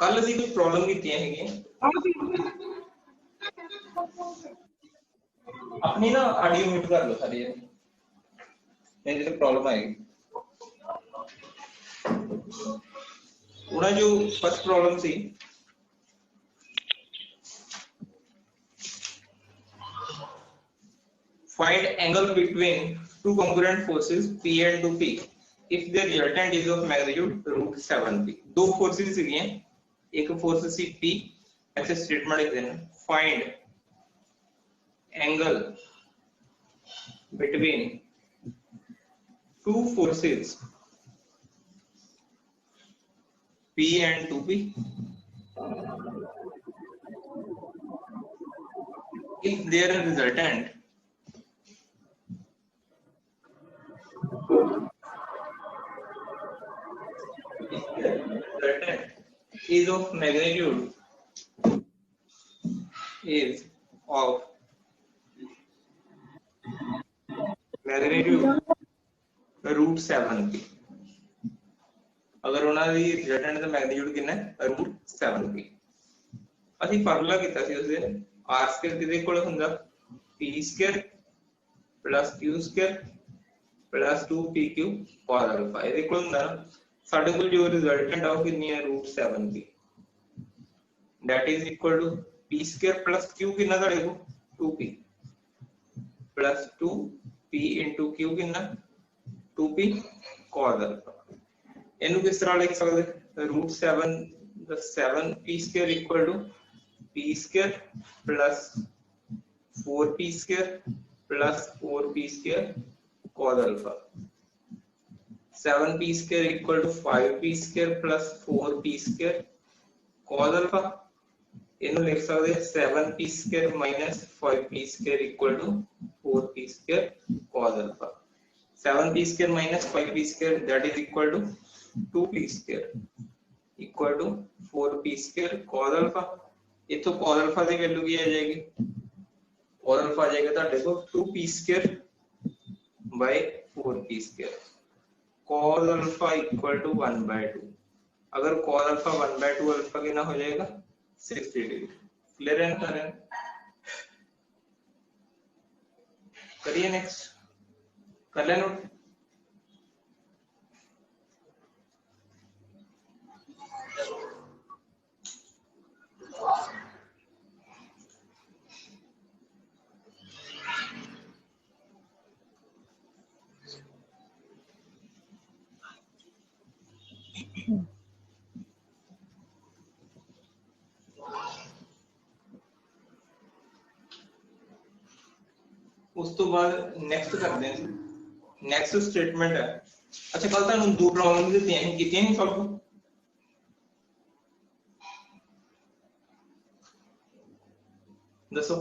कल ਅਸੀਂ कुछ प्रॉब्लम कीतियां हैगी अपनी ना ऑडियो म्यूट कर लो सारी नहीं तो प्रॉब्लम आएगी उन्हें जो फर्स्ट प्रॉब्लम थी find angle between two congruent forces P and 2P if the resultant is of magnitude root 7P दो forces हैं एक force सी P ऐसे statement लिख देना find angle between two forces P and 2P if their resultant is of magnitude root 7P अगर उन्होंने resultant का magnitude कितना है root 7P ਅਸੀਂ ਫਾਰਮੂਲਾ ਕੀਤਾ ਸੀ ਉਸ ਦਿਨ r ਸਕੁਅਰ ਕਿਹਦੇ ਕੋਲ ਹੁੰਦਾ p square + q square + 2pq cos alpha ਇਹਦੇ ਕੋਲ ਹੁੰਦਾ ਸਾਡੇ ਕੋਲ ਜੋ ਰਿਜ਼ਲਟੈਂਟ ਆ ਉਹ ਕਿੰਨੀ ਹੈ √7p that is equal to p square plus q कितना ਤੁਹਾਡੇ ਕੋਲ 2p plus 2p into q कितना 2p cos alpha ਇਹਨੂੰ ਕਿਸ ਤਰ੍ਹਾਂ ਲਿਖ ਸਕਦੇ √7 the 7p square equal to p square plus 4p square plus 4p square cos alpha 7p square equal to 5p square plus 4p square cos alpha इन्हों लिख सकते 7p square minus 5p square equal to 4p square cos alpha 7p square minus 5p square that is equal to 2p square equal to 4p square cos alpha इथों cos alpha की value की आ जाएगी cos alpha आ जाएगा ਤੁਹਾਡੇ ਕੋਲ 2p square by 4p square cos alpha equal to 1/2 अगर cos alpha 1/2 alpha कितना हो जाएगा 60 डिग्री क्लियर है ना करिए नेक्स्ट कर ले नोट उस तो बाद नेक्स्ट करते हैं नेक्स्ट स्टेटमेंट है अच्छा कल ਤੁਹਾਨੂੰ दो प्रॉब्लम ਦਿੱਤੀਆਂ हैं ਕੀਤੀਆਂ ਨਹੀਂ ਸॉल्व ਦੱਸੋ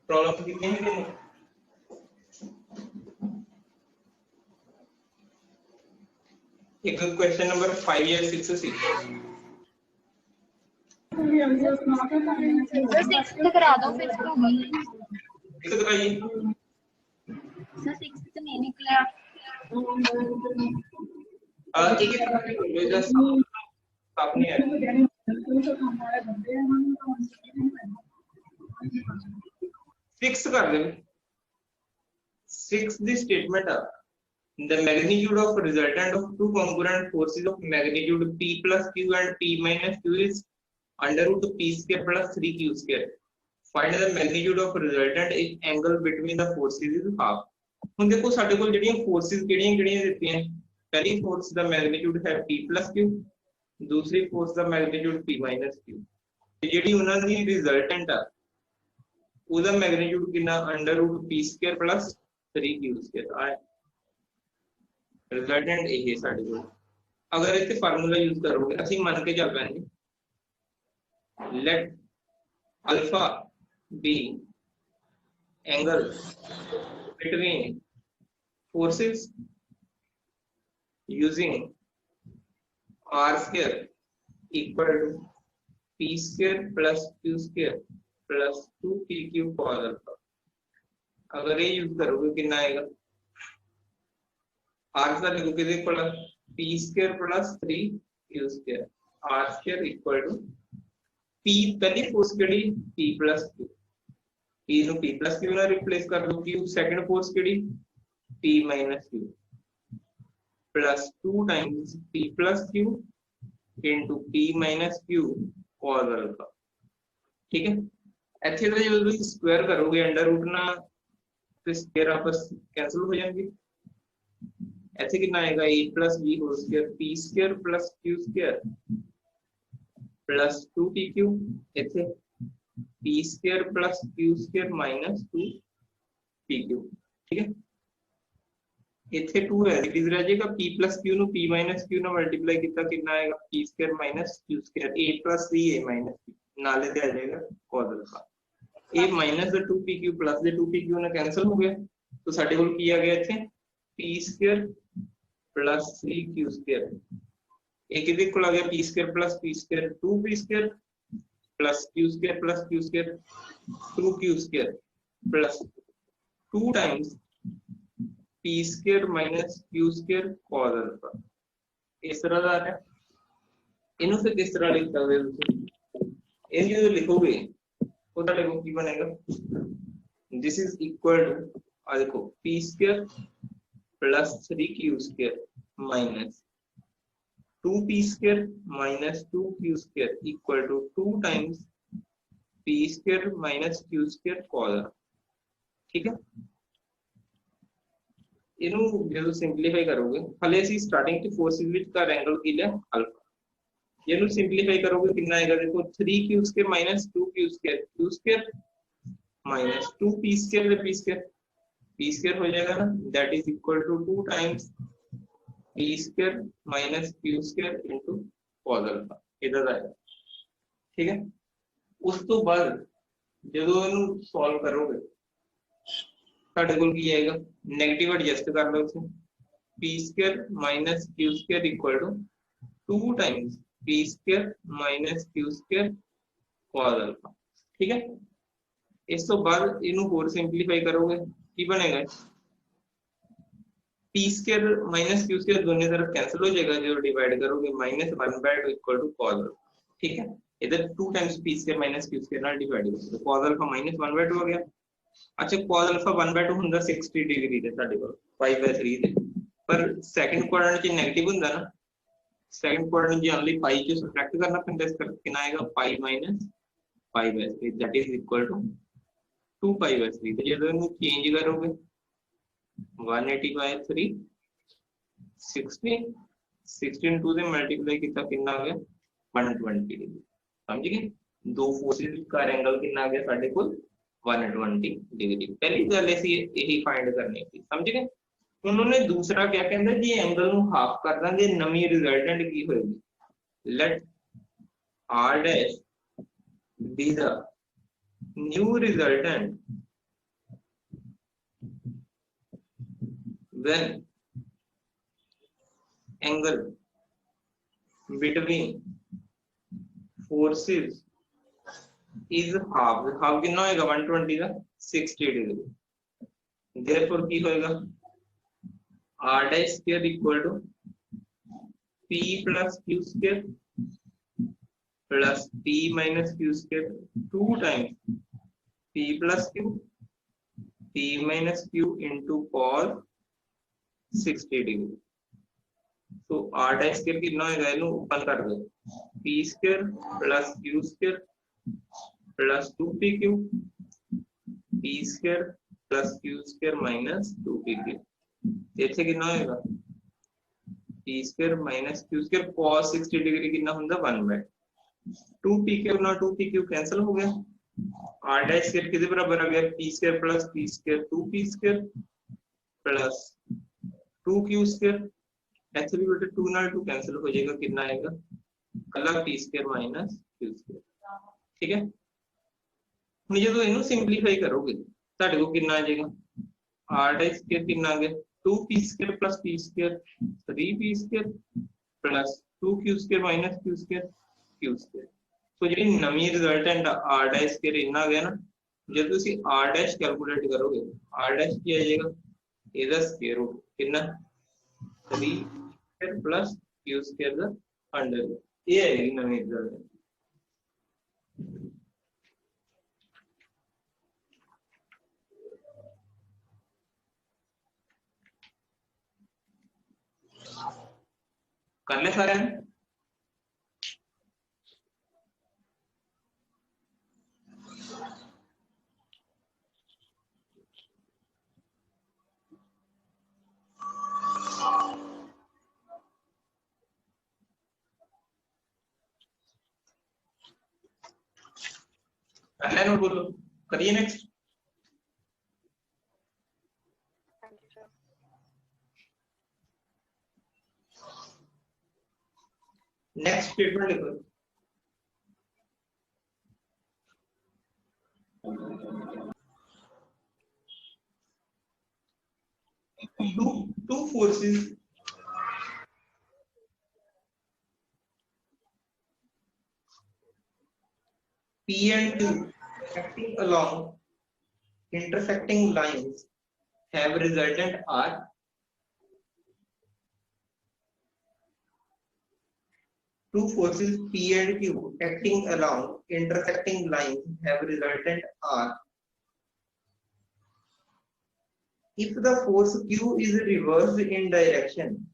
प्रॉब्लम ਕੀਤੀਆਂ ਨਹੀਂ ਕਿੰਨੇ एक क्वेश्चन नंबर 5 या 6 से सिक्स्थ करा दो फिर तो इसे कराइए सर सिक्स्थ नहीं निकला एक एक करके जस्ट स्टॉप नहीं है 6 कर दे 6 दी स्टेटमेंट है the magnitude of resultant of two congruent forces of magnitude p plus q and p minus q is under root p square plus 3q square find the magnitude of resultant if angle between the forces is half ਹੁਣ ਦੇਖੋ ਸਾਡੇ ਕੋਲ ਜਿਹੜੀਆਂ forces ਕਿਹੜੀਆਂ ਦਿੱਤੀਆਂ ਪਹਿਲੀ force ਦਾ magnitude ਹੈ p plus q दूसरी फोर्स का मैग्नीट्यूड p minus q ਜਿਹੜੀ ਉਹਨਾਂ ਦੀ ਰਿਜ਼ਲਟੈਂਟ ਆ ਉਹਦਾ ਮੈਗਨੀਟਿਊਡ ਕਿੰਨਾ under route p square plus 3q square ਆ ਰਿਜ਼ਲਟੈਂਟ ਇਹ ਹੈ ਸਾਡੇ ਕੋਲ ਅਗਰ ਇੱਥੇ ਫਾਰਮੂਲਾ ਯੂਜ਼ ਕਰੋਗੇ ਅਸੀਂ ਮੰਨ ਕੇ ਚੱਲ ਪੈਂਦੇ let alpha be angle between forces using r square equal to p square plus q square plus 2pq cos alpha अगर ये यूज करोगे कितना आएगा r का लिखो किदे equal p square plus 3q square r square equal to p पहली force केड़ी p प्लस q p नु p प्लस q ਨਾਲ रिप्लेस कर दो q सेकंड फोर्स केड़ी p minus q plus 2 times p plus q into p minus q cos alpha. ठीक है, ਇੱਥੇ ਤਾਂ ਜਦੋਂ ਤੁਸੀਂ ਸਕੁਆਇਰ ਕਰੋਗੇ ਅੰਡਰ ਰੂਟ ਨਾਲ ਤੇ ਸਕੁਆਇਰ ਆਪਸ ਕੈਨਸਲ ਹੋ ਜਾਣਗੇ। ਇੱਥੇ ਕਿੰਨਾ ਆਏਗਾ a plus b whole square p square plus q square plus 2pq ਇੱਥੇ p square plus q square minus 2pq। ठीक है, ਇੱਥੇ 2 ਹੈ ਰਿਲੀਜ਼ ਰਹਿ ਜਾਏਗਾ p plus q ਨੂੰ p minus q ਨਾਲ ਮਲਟੀਪਲਾਈ ਕੀਤਾ ਕਿੰਨਾ ਆਏਗਾ p square minus q square a plus 3a minus b ਨਾਲੇ ਤੇ ਆ ਜਾਏਗਾ cos alpha। a minus the 2pq plus the 2pq ना कैंसिल हो गया तो साडे कोल की आ गया इथे p square plus 3q square एक इधर को आ गया p square plus p square 2p square plus q square plus q square 2q square plus 2 times p square minus q square cos alpha। इस तरह का है इन्हों से किस तरह लिख सकते हो तुम इन जो लिखोगे उधर देखो की बनेगा दिस इज इक्वल टू आ देखो p square plus 3q square minus 2p square minus 2q square equal to 2 times p square minus q square cos। ठीक है, इनु जो सिंपलीफाई करोगे हले ਅਸੀਂ स्टार्टिंग के फोर्सेस विच का एंगल की लिया अल्फा ये सिंपलीफाई करोगे कितना आएगा देखो 3q square minus 2q square q square minus 2p square p square हो जाएगा ना that is equal to 2 times p square minus q square into cos alpha इधर आएगा। ठीक है, उस तो बाद ਜਦੋਂ ਇਹਨੂੰ ਸੋल्व करोगे ਤੁਹਾਡੇ ਕੋਲ ਕੀ ਆਏਗਾ 네ਗੇਟਿਵ ਐਡਜਸਟ ਕਰ ਲਓ ਇਥੇ p square minus q square equal to 2 times p square minus q square cos alpha. ठीक है, इस तो बाद इनु और सिंपलीफाई करोगे की बनेगा p स्क्वायर माइनस q स्क्वायर दोनों तरफ कैंसिल हो जाएगा जो डिवाइड करोगे minus 1/2 equal to cos alpha. ठीक है, इधर 2 times p square minus q square ਨਾਲ डिवाइड करोगे तो cos अल्फा माइनस 1/2 हो गया। अच्छा cos अल्फा 1/2 ਹੁੰਦਾ 60 डिग्री ਦੇ ਸਾਡੇ ਕੋਲ 5/3 ਦੇ पर सेकंड क्वाड्रेंट ਚ नेगेटिव ਹੁੰਦਾ ना सेकंड क्वाड्रेंट जी ओनली पाई को सब्ट्रैक्ट करना पैंदा इस करके कितना आएगा pi minus pi by 3 that is equal to 2 pi by 3। तो जब इनको चेंज करोगे 180 बाय 3 60 16 2 से मल्टीप्लाई कितना कितना आ गया 120 डिग्री। समझ गए दो फोर्सेस का एंगल कितना आ गया साडे कोल 120 डिग्री। पहली गल ऐसी यही फाइंड करनी थी। समझ गए, उन्होंने दूसरा क्या कहता जी एंगल नु हाफ कर देंगे नवी रिजल्टेंट की होएगी late r dash be the new resultant when angle between forces is half कितना होएगा 120 का 60 डिग्री। therefore की होएगा r dash square equal to p plus q square plus p minus q square 2 times p plus q p minus q into cos 60 degree। तो r dash square कितना होगा इनु open कर दो p square plus q square plus 2pq p square plus q square minus 2pq इथे कितना होएगा p square minus q square cos 60 degree कितना ਹੁੰਦਾ 1/2 ना 2pq कैंसिल हो गया r dash square किसके बराबर आ गया p square plus p square 2p square plus 2q square ऐसे भी बेटा 2 ਨਾਲ 2 कैंसिल हो जाएगा कितना आएगा कला p square minus q square। ठीक है, ਹੁਣ ਜਦੋਂ ਇਹਨੂੰ ਸਿੰਪਲੀਫਾਈ ਕਰੋਗੇ ਤੁਹਾਡੇ ਕੋਲ ਕਿੰਨਾ ਆ ਜਾਏਗਾ r dash square कितना आ गया 2p square plus p square 3p square plus 2q square minus q square q square। तो जी नवी रिजल्टेंट r dash square इतना आ गया ना जब तुसी r dash कैलकुलेट करोगे r dash क्या आ जाएगा ਇਹਦਾ स्क्वायर रूट कितना 3 स्क्वायर प्लस क्यू स्क्वायर दा अंडर रूट। ये है नवीं रिजल्ट। कर ले सारे ने? कर ले नोट बोलो, करिए नेक्स्ट। नेक्स्ट स्टेटमेंट लिखो। two forces P and Q acting along intersecting lines have resultant R. Two forces P and Q acting along intersecting lines have resultant R. If the force Q is reversed in direction,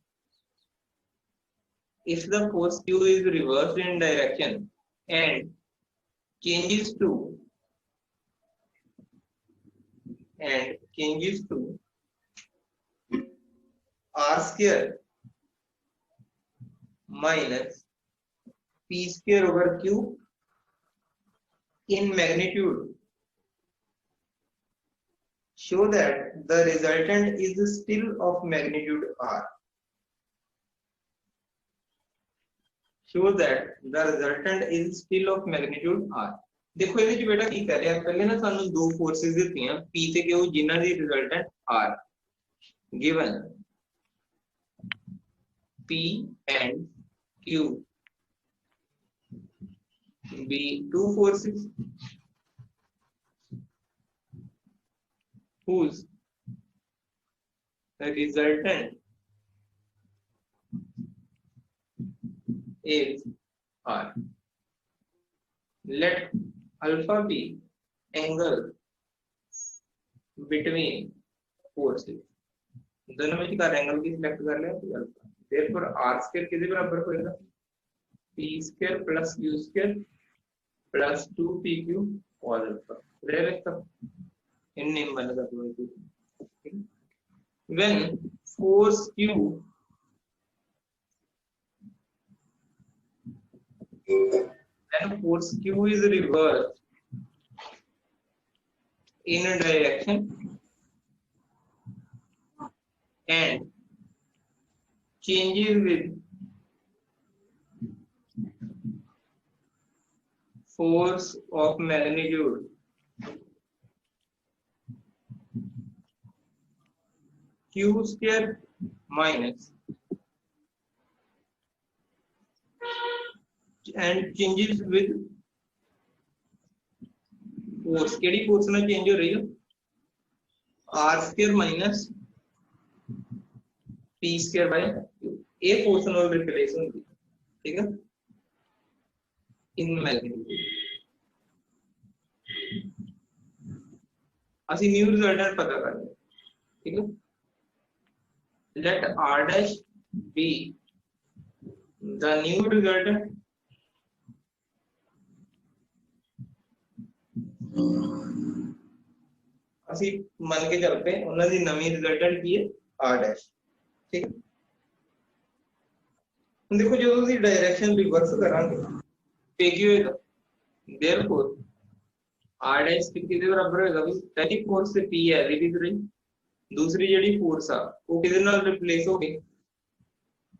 if the force Q is reversed in direction and changes to R square minus P square over Q in magnitude, show that the resultant is still of magnitude R. Show that the resultant is still of magnitude R. देखो ये जो बेटा की कर रहे हैं, पहले ना सानू दो फोर्सेस देती हैं P ते Q जिन्हां दी resultant R given P and Q be two forces whose resultant is R. Let alpha be angle between forces. दोनों में का एंगल की सिलेक्ट कर ले तो अल्फा। therefore R स्क्वायर किसके बराबर होएगा? P square plus Q square plus 2PQ cos alpha। रेलेक्ट इन नेम बनेगा तो when force Q is reversed in a direction and changes with force of magnitude Q square minus and changes with force KD force ना change हो रही है R square minus P square by Q। A force ना replace होगी, ठीक है, in magnitude. ਅਸੀਂ new resultant पता करना, ठीक है। let R dash be the new resultant ਅਸੀਂ मान के चलते हैं ਉਹਨਾਂ ਦੀ ਨਵੀਂ ਰਿਜ਼ਲਟੈਂਟ ਕੀ ਹੈ R dash, ठीक है। ਹੁਣ ਦੇਖੋ ਜਦੋਂ ਅਸੀਂ ਡਾਇਰੈਕਸ਼ਨ ਰਿਵਰਸ ਕਰਾਂਗੇ ਤੇ ਕੀ ਹੋਏਗਾ? therefore R dash ਕਿਹਦੇ ਬਰਾਬਰ ਹੋਏਗਾ ਵੀ ਪਹਿਲੀ ਫੋਰਸ ਤੇ P ਹੈ ਇਹਦੀ ਰਹੀ, दूसरी ਜਿਹੜੀ ਫੋਰਸ ਆ ਉਹ ਕਿਹਦੇ ਨਾਲ ਰਿਪਲੇਸ ਹੋ ਗਈ?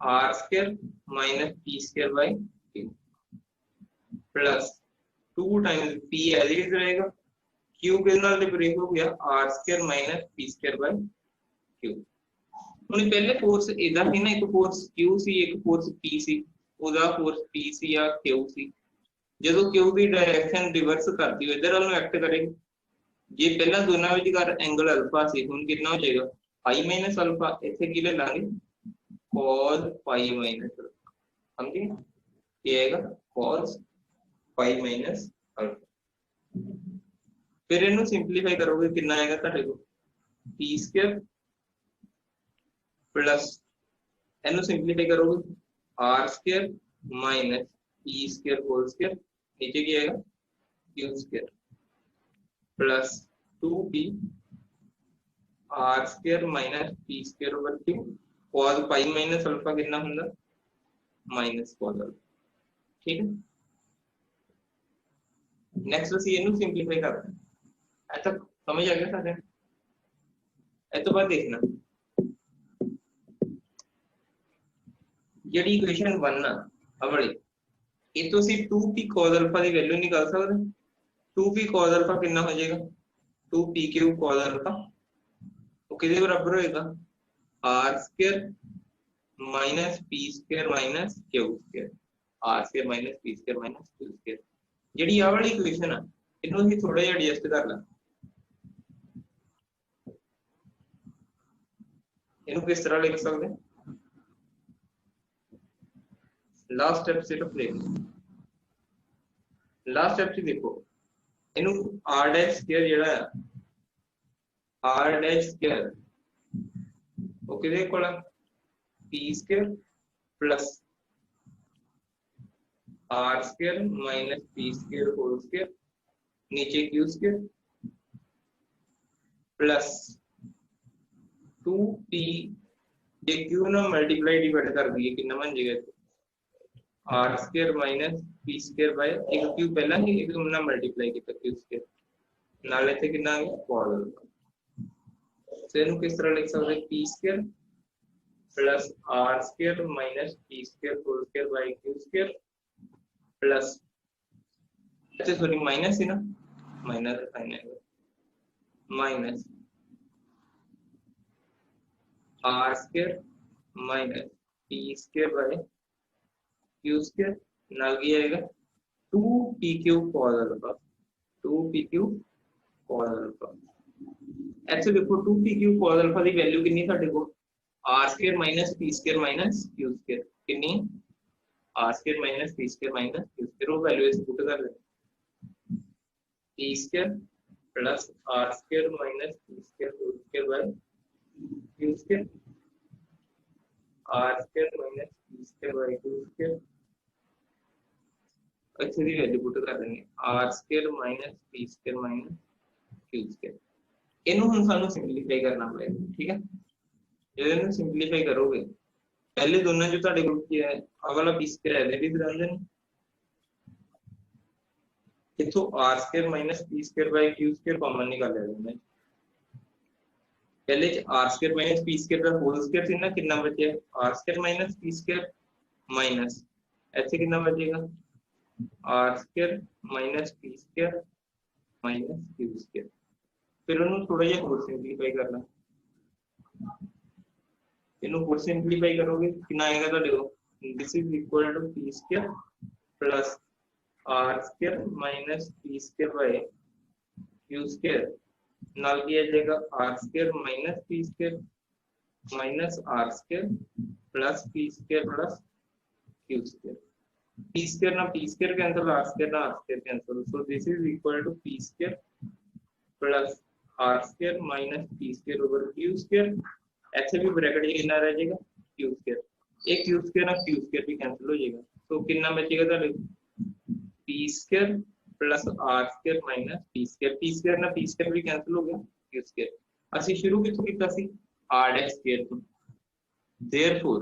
R square minus P square by Q plus 2 times P as it is रहेगा, Q किसके नाल रिप्लेस हो गया? R square minus P square by Q। ਹੁਣ ਪਹਿਲੇ ਫੋਰਸ ਇਹਦਾ ਸੀ ਨਾ, ਇੱਕ ਫੋਰਸ Q ਸੀ ਇੱਕ ਫੋਰਸ P ਸੀ, ਉਹਦਾ ਫੋਰਸ P ਸੀ ਜਾਂ Q ਸੀ। ਜਦੋਂ Q ਦੀ ਡਾਇਰੈਕਸ਼ਨ ਰਿਵਰਸ ਕਰਦੀ ਹੋ ਇਧਰ ਵੱਲ ਨੂੰ ਐਕਟ ਕਰੇਗੀ, ਜੇ ਪਹਿਲਾਂ ਦੋਨਾਂ ਵਿਚਕਾਰ ਐਂਗਲ ਅਲਫਾ ਸੀ ਹੁਣ ਕਿੰਨਾ ਹੋ ਜਾਏਗਾ? पाई माइनस अल्फा। इथे की ले लांगे cos पाई माइनस अल्फा, समझे? ये आएगा cos पाई माइनस अल्फा। फिर इन्हों सिंपलीफाई करोगे कितना आएगा ਤੁਹਾਡੇ को p स्क्वायर प्लस इन्हों सिंपलीफाई करोगे r square minus p square whole square, नीचे क्या आएगा q square plus 2p r square minus p square over q cos pi minus alpha कितना होगा माइनस cos अल्फा। ठीक है, नेक्स्ट ਅਸੀਂ ਇਹਨੂੰ सिंपलीफाई करते हैं। ऐ तक समझ आ गया सारे? ऐ तो बाद देखना ਜਿਹੜੀ ਇਕੁਏਸ਼ਨ 1 ਆ ਅਵਲੀ ਇਹ ਤੋਂ ਅਸੀਂ 2p cos अल्फा ਦੀ ਵੈਲਿਊ ਨਿਕਾਲ ਸਕਦੇ। 2p cos अल्फा ਕਿੰਨਾ ਹੋ ਜਾਏਗਾ 2p क्यूब cos अल्फा ਉਹ ਕਿਹਦੇ ਬਰਾਬਰ ਹੋਏਗਾ r square minus p square minus q square, r square minus p square minus q square. ਜਿਹੜੀ ਆ ਵਾਲੀ ਇਕੁਏਸ਼ਨ ਆ ਇਹਨੂੰ ਅਸੀਂ ਥੋੜਾ ਜਿਹਾ ਐਡਜਸਟ ਕਰ ਲਾਂ। ਇਹਨੂੰ किस तरह लिख सकते हैं? लास्ट स्टेप सिर्फ ले लास्ट स्टेप से देखो इनू r डैश स्क्वायर जेड़ा है r डैश स्क्वायर वो किदे कोल p square plus r square minus p square whole square, नीचे q स्क्वायर प्लस 2p ये q ना मल्टीप्लाई डिवाइड कर दिए कितना बन जाएगा r square minus p square bye एक q पहला ही एक ना मल्टीप्लाई किया q स्क्वायर नाले थे कितना आ गया cos अल्फा। तो इनको किस तरह लिख सकते हैं p square plus r square minus p square whole square by q square plus अच्छा सॉरी माइनस है ना माइनस साइन आएगा minus r square minus p square by q square नाल की आएगा 2p cube cos alpha 2p cube cos alpha. ऐसे देखो 2p cube cos alpha की वैल्यू कितनी ਸਾਡੇ ਕੋਲ r square minus p square minus q square कितनी r square minus p square minus q square वो वैल्यू इस पुट कर लेते p square plus r square minus p square whole square by q square r square minus p square by q square अच्छे ਦੀ value put कर देंगे r square minus p square minus q square. ਇਹਨੂੰ ਹੁਣ ਸਾਨੂੰ simplify ਕਰਨਾ ਪਏਗਾ। ਠੀਕ ਹੈ, ਜਦੋਂ ਇਹਨੂੰ ਸਿੰਪਲੀਫਾਈ ਕਰੋਗੇ ਪਹਿਲੇ ਦੋਨਾਂ ਜੋ ਤੁਹਾਡੇ ਕੋਲ ਕੀ ਹੈ ਆ ਵਾਲਾ p स्क्वायर ਇਹਦੇ ਵੀ ਬਰਾਬਰ ਨੇ इथों r square minus p square by q square common निकाल लेना। पहले r square minus p square का होल स्क्वायर थी ना कितना बचे r square minus p square minus ऐसे कितना बचेगा r square minus p square minus q square. फिर उन्होंने थोड़ा जिहा होल सिंपलीफाई करना इन्हों होल सिंपलीफाई करोगे कितना आएगा ਤੁਹਾਡੇ को this is equal to p square plus r square minus p square by q square नाल किया जाएगा r square minus p square minus r square plus p square plus q square. p square ना p square cancel r square ना r square cancel so this is equal to p square plus r square minus p square over q square. ऐसे भी bracket में कितना रह जाएगा q square, एक q square ना q स्क्वायर भी कैंसिल हो जाएगा तो कितना बचेगा ਤੁਹਾਡੇ p square plus r square minus p square ना p स्क्वायर भी कैंसिल हो गया q स्क्वायर। ਅਸੀਂ शुरू किथों कीता सी r डैश स्क्वायर ਤੋਂ देयरफॉर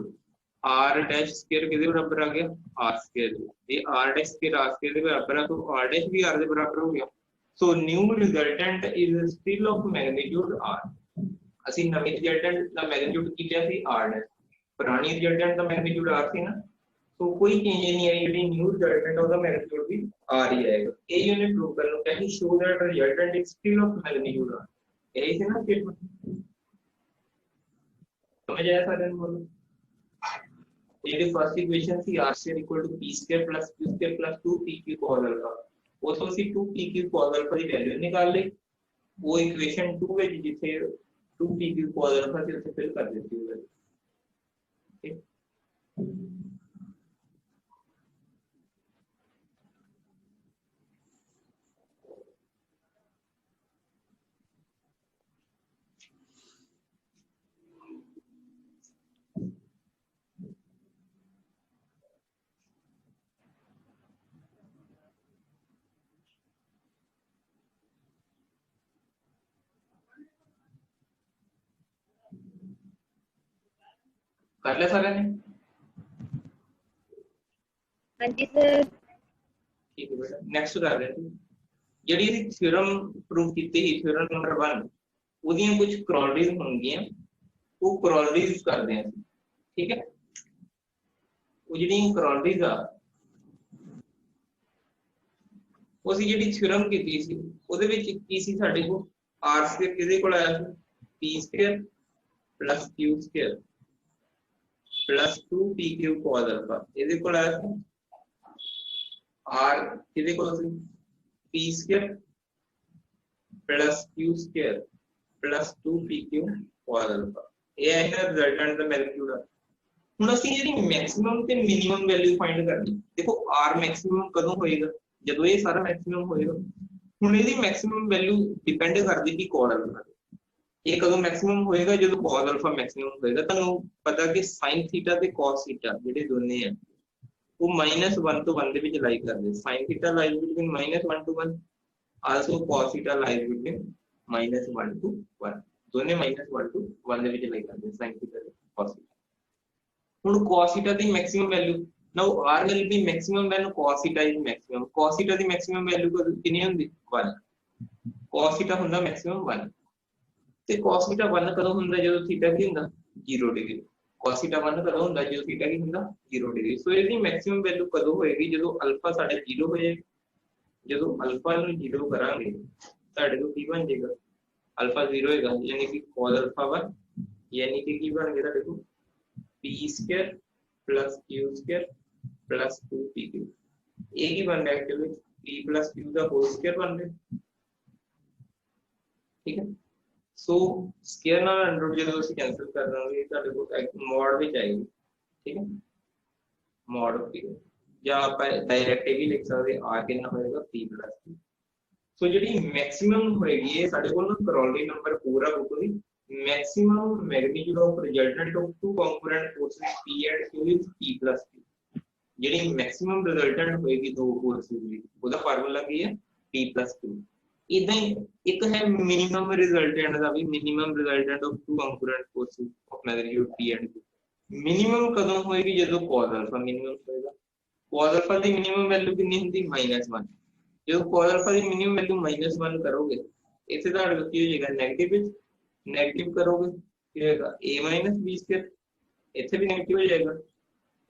r डैश स्क्वायर किसके बराबर आ गया r स्क्वायर। ये r dash square r square के बराबर है तो r डैश भी r के बराबर हो गया। So new resultant is still of magnitude r। ਅਸੀਂ ਨਵੀਂ ਰਿਜ਼ਲਟੈਂਟ ਦਾ ਮੈਗਨੀਟਿਊਡ ਕੀ ਲਿਆ ਸੀ r ਡੈਸ਼, ਪੁਰਾਣੀ ਰਿਜ਼ਲਟੈਂਟ ਦਾ ਮੈਗਨੀਟਿਊਡ r ਸੀ ਨਾ तो कोई चेंज नहीं आई यदि new resultant of the magnitude भी r ही आएगा। ए यूनिट प्रूव कर लो कैसे show that resultant is still of magnitude r। यही से ना स्टेटमेंट समझ आया सारे बोलो। ये फर्स्ट इक्वेशन थी r square equal to p square plus q square plus 2pq cos alpha वो तो सी 2pq cos अल्फा की वैल्यू निकाल ले वो इक्वेशन 2 में जिथे 2pq cos अल्फा से उसे फिल कर देती है। ठीक। कर लिया सारे ने? हाँ जी सर। ठीक है बेटा, नेक्स्ट कर रहे हैं। ਜਿਹੜੀ ਅਸੀਂ ਥਿਉਰਮ ਪ੍ਰੂਵ ਕੀਤੀ ਸੀ, ਥਿਉਰਮ ਨੰਬਰ 1, ਉਹਦੀਆਂ ਕੁਝ ਕਰੋਲਰੀਜ਼ ਹੋਣਗੀਆਂ, ਉਹ ਕਰੋਲਰੀਜ਼ ਕਰਦੇ ਹਾਂ, ਠੀਕ ਹੈ। ਉਹ ਜਿਹੜੀਆਂ ਕਰੋਲਰੀਜ਼ ਆ, ਉਹ ਅਸੀਂ ਜਿਹੜੀ ਥਿਉਰਮ ਕੀਤੀ ਸੀ ਉਹਦੇ ਵਿੱਚ ਕੀ ਸੀ ਸਾਡੇ ਕੋਲ, r ਸਕੁਅਰ ਕਿਹਦੇ ਕੋਲ ਆਇਆ ਸੀ, p square plus q square plus 2pq cos alpha ਇਹਦੇ ਕੋਲ ਆਇਆ ਸੀ, r ਕਿਹਦੇ ਕੋਲ ਸੀ, p square plus q square plus 2pq cos alpha. ਇਹ ਹੈ ਇਹਦਾ ਰਿਜ਼ਲਟੈਂਟ ਦਾ ਮੈਗਨੀਟਿਊਡ। ਹੁਣ ਅਸੀਂ ਜਿਹੜੀ ਮੈਕਸਿਮਮ ਤੇ ਮਿਨੀਮਮ ਵੈਲਿਊ ਫਾਈਂਡ ਕਰਨੀ, ਦੇਖੋ r ਮੈਕਸਿਮਮ ਕਦੋਂ ਹੋਏਗਾ, ਜਦੋਂ ਇਹ ਸਾਰਾ ਮੈਕਸਿਮਮ ਹੋਏਗਾ। ਹੁਣ ਇਹਦੀ ਮੈਕਸਿਮਮ ਵੈਲਿਊ ਡਿਪੈਂਡ ਕਰਦੀ ਕਿ cos अल्फा ਇਹ ਕਦੋਂ ਮੈਕਸਿਮਮ ਹੋਏਗਾ, ਜਦੋਂ cos अल्फा ਮੈਕਸਿਮਮ ਹੋਏਗਾ। ਤੁਹਾਨੂੰ ਪਤਾ ਕਿ sin थीटा ਤੇ cos थीटा ਜਿਹੜੇ ਦੋਨੇ ਆ ਉਹ -1 ਤੋਂ 1 ਦੇ ਵਿੱਚ ਲਾਈ ਕਰਦੇ। sin theta lies between -1 to 1, also cos theta lies between -1 to 1, ਦੋਨੇ -1 to 1 ਦੇ ਵਿੱਚ ਲਾਈ ਕਰਦੇ sin थीटा ਤੇ cos थीटा। ਹੁਣ cos theta the maximum value, now r will be maximum when cos theta is maximum। cos theta the maximum value ਕਿੰਨੀ ਹੁੰਦੀ, 1। cos theta ਹੁੰਦਾ ਮੈਕਸਿਮਮ 1 ਤੇ cos थीटा 1 ਕਦੋਂ ਹੁੰਦਾ, ਜਦੋਂ थीटा ਕੀ ਹੁੰਦਾ 0 डिग्री। cos थीटा 1 ਕਦੋਂ ਹੁੰਦਾ, ਜਦੋਂ थीटा ਕੀ ਹੁੰਦਾ 0 डिग्री। ਸੋ ਇਹਦੀ ਮੈਕਸਿਮਮ ਵੈਲਿਊ ਕਦੋਂ ਹੋਏਗੀ, ਜਦੋਂ ਅਲਫਾ ਸਾਡੇ 0 ਹੋ ਜਾਏ। ਜਦੋਂ ਅਲਫਾ ਨੂੰ 0 ਕਰਾਂਗੇ ਸਾਡੇ ਕੋਲ ਕੀ ਬਣ ਜਾਏਗਾ, ਅਲਫਾ 0 ਹੋਏਗਾ, ਯਾਨੀ ਕਿ cos अल्फा 1, ਯਾਨੀ ਕਿ ਕੀ ਬਣ ਗਿਆ ਤੁਹਾਡੇ ਕੋਲ p square plus q square plus 2pq। ਇਹ ਕੀ ਬਣ ਰਿਹਾ ਐਕਚੁਅਲੀ, p ਪਲੱਸ q ਦਾ ਹੋਲ ਸਕੁਅਰ ਬਣ ਰਿਹਾ, ਠੀਕ ਹੈ। सो स्क्वायर ਨਾਲ ਅੰਡਰ ਜਦੋਂ ਅਸੀਂ ਕੈਨਸਲ ਕਰ ਦਾਂਗੇ ਤੁਹਾਡੇ ਕੋਲ ਮੋਡ ਵਿੱਚ ਆਏਗੀ, ਠੀਕ ਹੈ, ਮੋਡ p, ਜਾਂ ਆਪਾਂ ਡਾਇਰੈਕਟ ਵੀ ਲਿਖ ਸਕਦੇ ਆ ਕਿੰਨਾ ਹੋਏਗਾ p ਪਲੱਸ q। ਸੋ ਜਿਹੜੀ ਮੈਕਸਿਮਮ ਹੋਏਗੀ ਇਹ ਸਾਡੇ ਕੋਲ ਕਰੋਲਰੀ ਨੰਬਰ 4 ਆ ਬੁੱਕ ਦੀ, maximum magnitude of resultant of two component forces p and q is p plus q। ਜਿਹੜੀ ਮੈਕਸਿਮਮ ਰਿਜ਼ਲਟੈਂਟ ਹੋਏਗੀ ਦੋ ਫੋਰਸਸ ਦੀ, ਉਹਦਾ ਫਾਰਮੂਲਾ ਕੀ ਹੈ p ਪਲੱਸ q। इदा ही एक है मिनिमम रिजल्टेंट का भी, minimum resultant of two component forces of magnitude p and q। Minimum कदों होएगी, जदों cos अल्फा मिनिमम होएगा। cos अल्फा दी मिनिमम वैल्यू कितनी होंदी -1। जो cos अल्फा दी मिनिमम वैल्यू -1 करोगे, इसे ਤੁਹਾਡੇ ਕੋਲ ਕੀ ਹੋ ਜਾਏਗਾ नेगेटिव ਵਿੱਚ, नेगेटिव करोगे ਕੀ होएगा a b स्क्वायर, ਇੱਥੇ भी नेगेटिव हो जाएगा,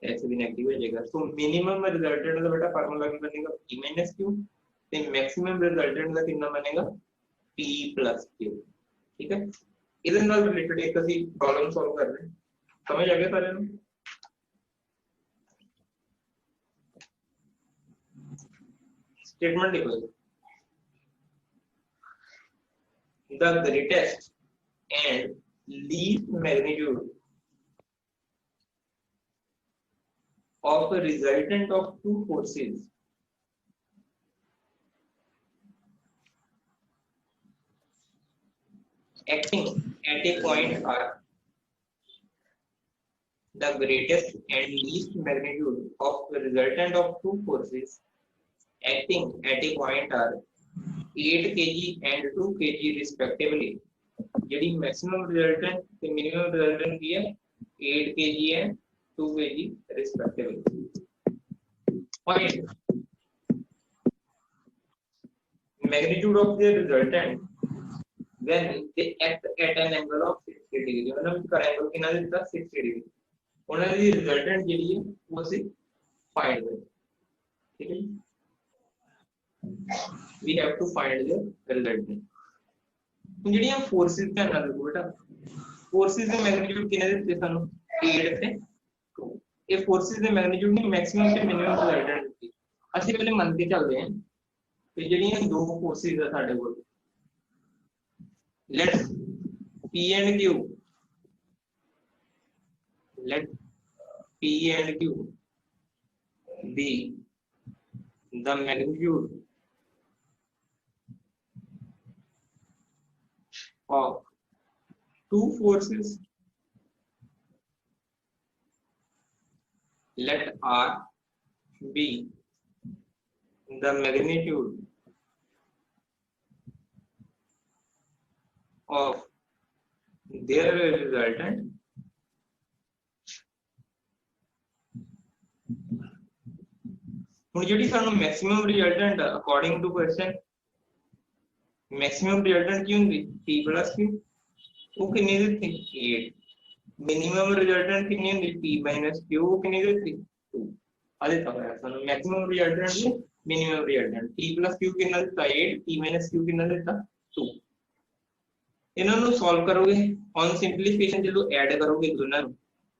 ऐसे भी नेगेटिव हो जाएगा। सो मिनिमम रिजल्टेंट का बेटा फार्मूला ਕੀ बनेगा p q, ਤੇ ਮੈਕਸਿਮਮ ਰਿਜ਼ਲਟੈਂਟ ਦਾ ਕਿੰਨਾ ਬਣੇਗਾ p ਪਲੱਸ q, ਠੀਕ ਹੈ। ਇਹਦੇ ਨਾਲ ਰਿਲੇਟਡ ਇੱਕ ਅਸੀਂ ਪ੍ਰੋਬਲਮ ਸੋਲਵ ਕਰ ਰਹੇ ਹਾਂ, ਸਮਝ ਆ ਗਿਆ ਸਾਰਿਆਂ ਨੂੰ। स्टेटमेंट लिखो, the greatest and least magnitude of the resultant of two forces acting at a point R, the greatest and least magnitude of the resultant of two forces acting at a point R 8 kg and 2 kg respectively। ਜਿਹੜੀ maximum resultant ਤੇ minimum resultant ਕੀ ਹੈ 8 kg है 2 kg respectively। Point magnitude of the resultant when they act at an angle of 60 degree। ਉਹਨਾਂ ਵਿੱਚ ਕਰ angle ਕਿੰਨਾ ਦਿੱਤਾ 60 degree। ਉਹਨਾਂ ਦੀ ਰਿਜ਼ਲਟੈਂਟ ਜਿਹੜੀ ਹੈ ਉਹ ਅਸੀਂ ਫਾਈਂਡ ਕਰਨੀ, ਠੀਕ ਹੈ ਜੀ। we have to find the resultant। ਜਿਹੜੀਆਂ ਫੋਰਸਿਸ ਧਿਆਨ ਨਾਲ ਦੇਖੋ ਬੇਟਾ, ਫੋਰਸਿਸ ਦੇ ਮੈਗਨੀਟਿਊਡ ਕਿੰਨੇ ਦਿੱਤੇ ਸਾਨੂੰ 8 ਤੇ 2। ਇਹ ਫੋਰਸਿਸ ਦੇ ਮੈਗਨੀਟਿਊਡ ਨਹੀਂ, ਮੈਕਸਿਮਮ ਤੇ ਮਿਨੀਮਮ ਰਿਜ਼ਲਟੈਂਟ ਦਿੱਤੀ। ਅਸੀਂ ਪਹਿਲੇ ਮੰਨ ਕੇ ਚੱਲਦੇ ਹਾਂ ਕਿ ਜਿਹੜੀਆਂ ਦੋ ਫੋਰਸਿਸ ਆ ਸਾਡੇ ਕੋਲ, let p and q, let P and Q be the magnitude of two forces, let R be the magnitude of their resultant ਹੁਣ ਜਿਹੜੀ ਸਾਨੂੰ maximum resultant according to question maximum resultant ਕੀ ਹੁੰਦੀ P plus Q ਉਹ ਕਿੰਨੀ ਦਿੱਤੀ 8 minimum resultant ਕਿੰਨੀ ਹੁੰਦੀ P minus Q ਉਹ ਕਿੰਨੀ ਦਿੱਤੀ 2 ਆ ਦਿੱਤਾ ਹੋਇਆ ਸਾਨੂੰ ਮੈਕਸਿਮਮ ਰਿਜ਼ਲਟੈਂਟ ਤੇ minimum resultant P plus Q ਕਿੰਨਾ ਦਿੱਤਾ 8 P minus Q ਕਿੰਨਾ ਦਿੱਤਾ 2 ਇਹਨਾਂ ਨੂੰ ਸੋਲਵ ਕਰੋਗੇ ਔਨ ਸਿੰਪਲੀਫਿਕੇਸ਼ਨ ਜਦੋਂ ਐਡ ਕਰੋਗੇ ਦੋਨਾਂ ਨੂੰ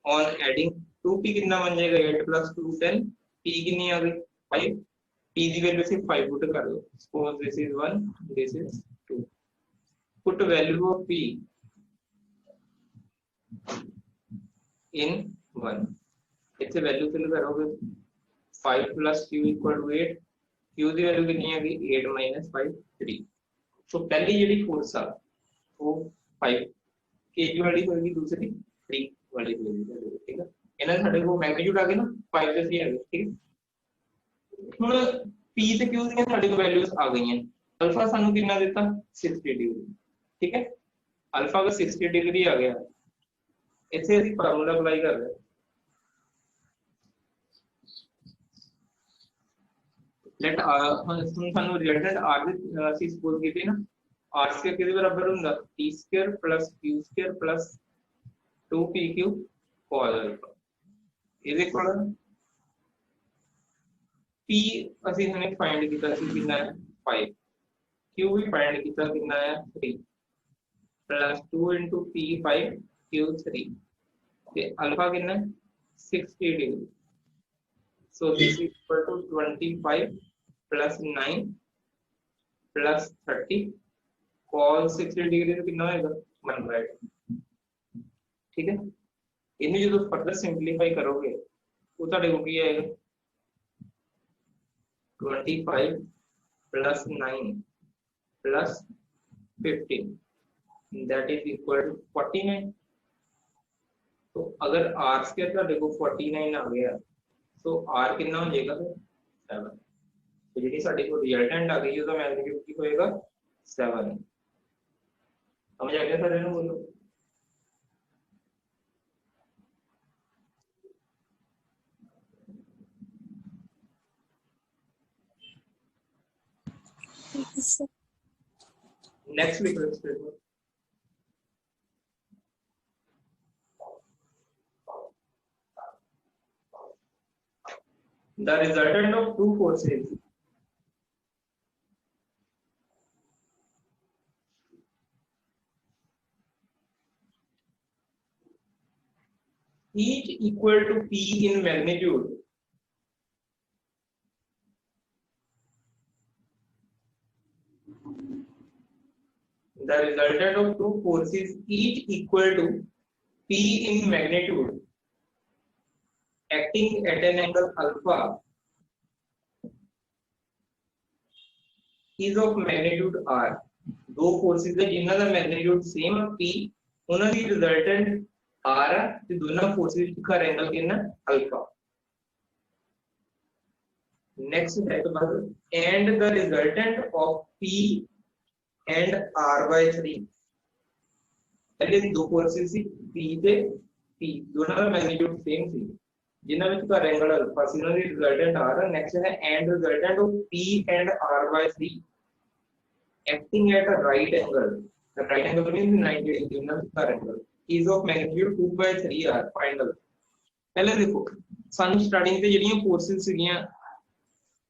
ਔਨ ਐਡਿੰਗ 2P ਕਿੰਨਾ ਬਣ ਜਾਏਗਾ 8 plus 2 10 P ਕਿੰਨੀ ਆ ਗਈ 5 P ਦੀ ਵੈਲਿਊ ਸਿਰਫ 5 ਪੁੱਟ ਕਰ ਦੋ suppose this is 1 this is 2 put value of P in 1 ਇੱਥੇ ਵੈਲਿਊ ਫਿਲ ਕਰੋਗੇ 5 plus Q equal to 8 Q the value ਕਿੰਨੀ ਆ ਗਈ 8 minus 5 3 ਸੋ ਪਹਿਲੀ ਜਿਹੜੀ ਫੋਰਸ ਆ ਉਹ 5 kg ਵਾਲੀ ਹੋਏਗੀ ਦੂਸਰੀ 3 ਵਾਲੀ ਹੋਏਗੀ ਠੀਕ ਹੈ ਇਹਨਾਂ ਦੇ ਸਾਡੇ ਕੋਲ ਮੈਗਨੀਟਿਊਡ ਆ ਗਏ ਨਾ 5 ਤੇ 3 ਆ ਗਏ ਠੀਕ ਹੈ ਹੁਣ P ਤੇ Q ਦੀਆਂ ਸਾਡੇ ਕੋਲ ਵੈਲਿਊਜ਼ ਆ ਗਈਆਂ ਅਲਫਾ ਸਾਨੂੰ ਕਿੰਨਾ ਦਿੱਤਾ 60 ਡਿਗਰੀ ਠੀਕ ਹੈ ਅਲਫਾ ਦਾ 60 ਡਿਗਰੀ ਆ ਗਿਆ ਇੱਥੇ ਅਸੀਂ ਫਾਰਮੂਲਾ ਅਪਲਾਈ ਕਰ ਰਹੇ ਲੈਟ ਸਾਨੂੰ ਰਿਜ਼ਲਟੈਂਟ R ਦੇ ਅਸੀਂ ਸਪੋਜ਼ ਕੀਤੇ ਨਾ R ਸਕੁਅਰ ਕਿਹਦੇ ਬਰਾਬਰ ਹੁੰਦਾ T square plus Q square plus 2PQ cos alpha ਇਹਦੇ ਕੋਲ P ਅਸੀਂ ਹੁਣੇ ਫਾਈਂਡ ਕੀਤਾ ਸੀ ਕਿੰਨਾ ਹੈ 5 Q ਵੀ ਫਾਈਂਡ ਕੀਤਾ ਕਿੰਨਾ ਹੈ 3 plus 2 into P 5 Q 3 ਤੇ ਅਲਫਾ ਕਿੰਨਾ ਹੈ 60 degree so this is equal to 25 plus 9 plus 30 cos 60 degree तो कितना होएगा 1/2 ठीक है इन्हें जो फर्दर सिंपलीफाई करोगे वो ਤੁਹਾਡੇ ਕੋਲ ਕੀ ਆਏਗਾ 25 plus 9 plus 15 that is equal to 49 तो अगर r स्क्वायर ਤੁਹਾਡੇ ਕੋਲ 49 आ गया तो r कितना हो जाएगा 7 तो ਜਿਹੜੀ ਸਾਡੇ ਕੋਲ ਰਿਜ਼ਲਟੈਂਟ ਆ ਗਈ ਉਹਦਾ ਮੈਗਨੀਟਿਊਡ ਕੀ ਹੋਏਗਾ 7 समझ आ गया सर इन्हें बोलो next week let's do it. The resultant of two forces each equal to P in magnitude the resultant of two forces each equal to P in magnitude acting at an angle alpha is of magnitude R दो forces है जिनका दा magnitude same P उन्हां दी resultant R है ते दोनों forces का angle कितना alpha next है तो बस and the resultant of P and R by 3 पहले दो फोर्सेस सी P ਤੇ P दोनों का मैग्नीट्यूड सेम सी जिन्हां विच का एंगल अल्फा सी उन्हां दी रिजल्टेंट R नेक्स्ट है and resultant of P and R by 3 acting at a right angle the right angle means 90 degree उन्हां का angle is of magnitude 2 by 3 R final पहले देखो ਸਾਨੂੰ starting ਤੇ ਜਿਹੜੀਆਂ ਫੋਰਸਸ ਸੀਗੀਆਂ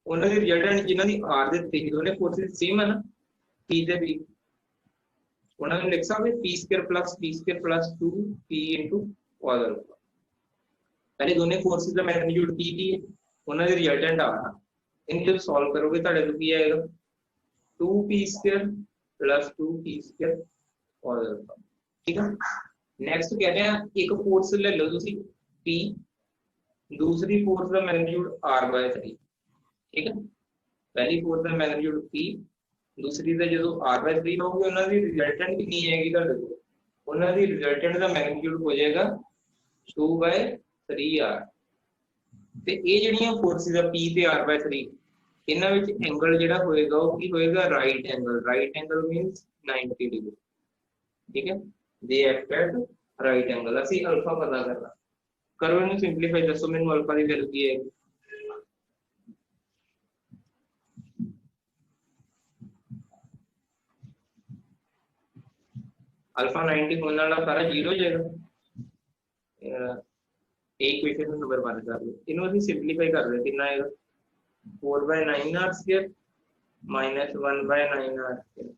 ਉਹਨਾਂ ਦੇ ਰਿਜ਼ਲਟੈਂਟ ਜਿਨ੍ਹਾਂ ਦੀ R ਦੇ ਤੇ ਦੋਨੇ ਫੋਰਸਸ ਸੇਮ ਹੈ ਨਾ P ਤੇ P उन्होंने लिख सकते P square plus 2P into cos alpha पहले दोनों फोर्सेस का मैग्नीट्यूड P है उन्होंने रिजल्टेंट आ रहा इन जब सॉल्व करोगे ਤੁਹਾਡੇ को ਕੀ ਆਏਗਾ 2P square plus 2P square cos alpha ठीक है नेक्स्ट कहते हैं एक फोर्स ले लो ਤੁਸੀਂ P दूसरी फोर्स का मैग्नीट्यूड r/3 ठीक है। पहली फोर्स का मैग्नीट्यूड p, दूसरी का जो r/3 होगी ਉਹਨਾਂ ਦੀ ਰਿਜ਼ਲਟੈਂਟ ਕਿੰਨੀ ਆਏਗੀ ਤੁਹਾਡੇ ਕੋਲ, ਉਹਨਾਂ ਦੀ ਰਿਜ਼ਲਟੈਂਟ ਦਾ ਮੈਗਨੀਟਿਊਡ ਹੋ ਜਾਏਗਾ 2/3r। ਤੇ ਇਹ ਜਿਹੜੀਆਂ ਫੋਰਸਿਸ ਆ p ਤੇ r/3 ਇਹਨਾਂ ਵਿੱਚ ਐਂਗਲ ਜਿਹੜਾ ਹੋਏਗਾ ਉਹ ਕੀ ਹੋਏਗਾ, right angle. Right angle means 90 degree ठीक है। they act at right angle। ਅਸੀਂ ਅਲਫਾ ਪਤਾ ਕਰਨਾ, ਕਰੋ ਇਹਨੂੰ ਸਿੰਪਲੀਫਾਈ, ਦੱਸੋ ਮੈਨੂੰ ਅਲਫਾ ਦੀ ਵੈਲਿਊ ਕੀ ਹੈ। अल्फा 90 होने वाला सारा 0 हो जाएगा। एक इक्वेशन नंबर 1 कर लो, इन्हों ਅਸੀਂ सिंपलीफाई कर दे, कितना आएगा 4/9r² minus 1/9r²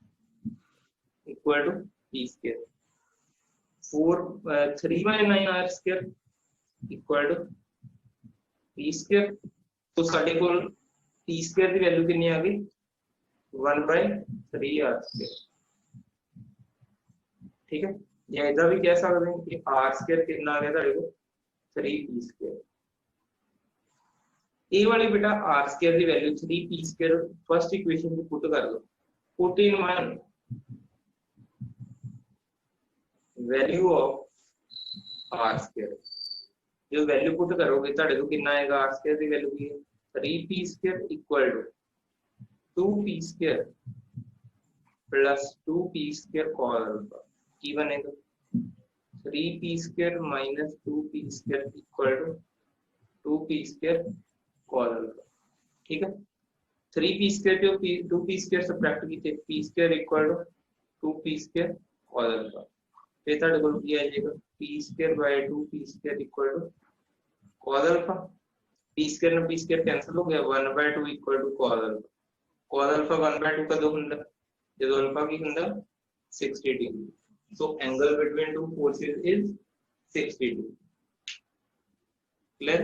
equal to p²। 3/9r² equal to p²। तो साडे कोल p² की वैल्यू कितनी आ गई 1/3r²। ठीक है। या इधर भी कह सकते हैं कि r² कितना आ गया ਤੁਹਾਡੇ ਕੋਲ 3p²। ਇਹ ਵਾਲੀ बेटा r² ਦੀ ਵੈल्यू 3p² फर्स्ट इक्वेशन में पुट कर लो। Put in one value of r², जो वैल्यू पुट करोगे ਤੁਹਾਡੇ ਕੋਲ कितना आएगा, r² ਦੀ वैल्यू की 3p² equal to 2p² plus 2p² cos alpha की बनेगा 3p² minus 2p² equal to 2p² cos alpha. ठीक है। 3p² जो 2p² सब्ट्रैक्ट कीते p² equal to 2p² cos alpha. फिर ਤੁਹਾਡੇ ਕੋਲ ਕੀ ਆ ਜਾਏਗਾ p² 2p² equal to cos alpha. p² ਨਾਲ p² कैंसिल हो गया 1/2 equal to cos alpha. cos alpha 1/2 ਕਦੋਂ ਹੁੰਦਾ, ਜਦੋਂ अल्फा ਕੀ ਹੁੰਦਾ 60 degree. So angle between two forces is 60 degree. Clear?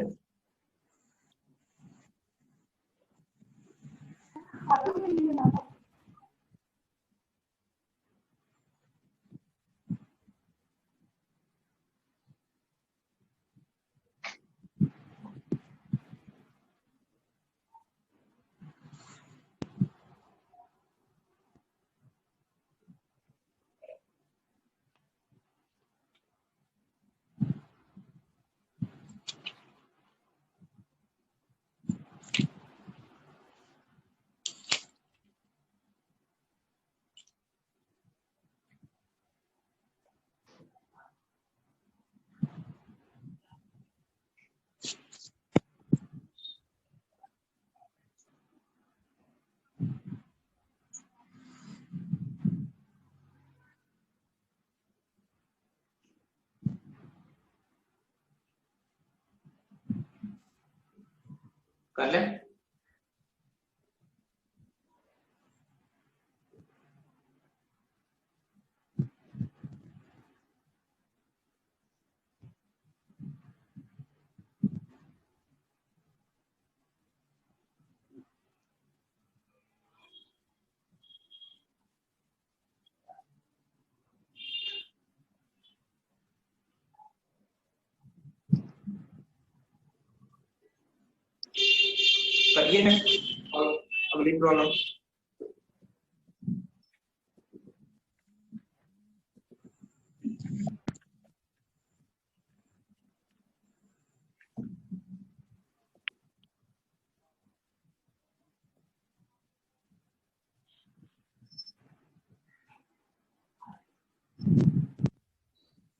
कर ले। करिए ना और अगली प्रॉब्लम।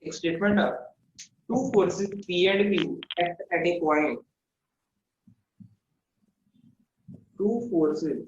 एक स्टेटमेंट है, two forces P and Q act at a point. Two forces